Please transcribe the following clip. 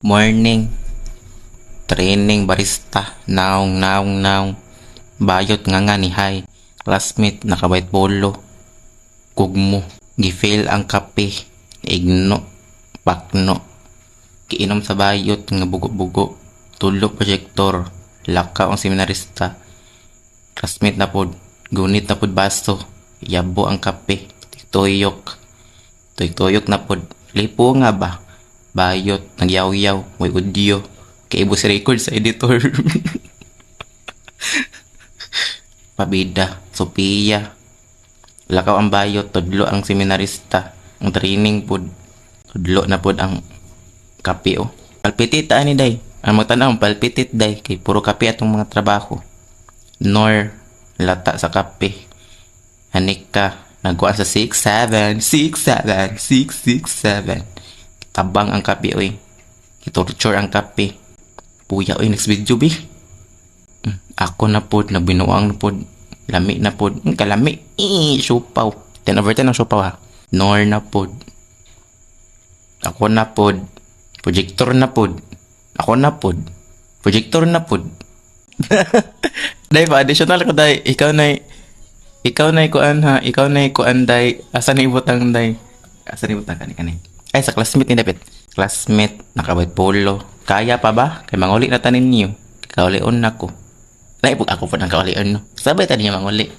Morning, training barista, naong. Bayot nga ni hay. Classmate, nakabait polo. Kugmo, gifail ang kape. Igno, pakno. Kiinom sa bayot nga bugo-bugo. Tulo projector, laka ang seminarista. Classmate na pod, gunit na pod baso. Yabo ang kape, tuyok na pod. Lipo nga ba? Bayot, nagyaw-yaw, may audio. Kaibo si record sa editor. Pabida, Sophia. Lakaw ang bayot, tudlo ang seminarista. Ang training pod, tudlo na pod ang kape o. Palpitit ani day. Ang magtanaw, palpitit day. Kay puro kape atong mga trabaho. Nor, lata sa kape. Hanik ka, nagkuhan sa 6'7", 6'7". Tabang ang kape oy. Itorture ang kape. Puya oy, next video bi. Ako na pod, nabinuang na pod. Lami na pod. Kalami. Supaw. 10/10 ang supaw ha. Nor na pod. Ako na pod. Projector na pod. Ako na pod. Projector na pod. Day pa, additional ko day. Ikaw na ikuan ha. Ikaw na ikuan day. Asa na ibutang day. Asa na ibutang kani. Ay, sa classmate ni David. Classmate, nakabait polo. Kaya pa ba? Kay manguli na tanin niyo. Kaulion na ko. Naipag ako po ng kaulion, no? Sabay tanin niyo manguli.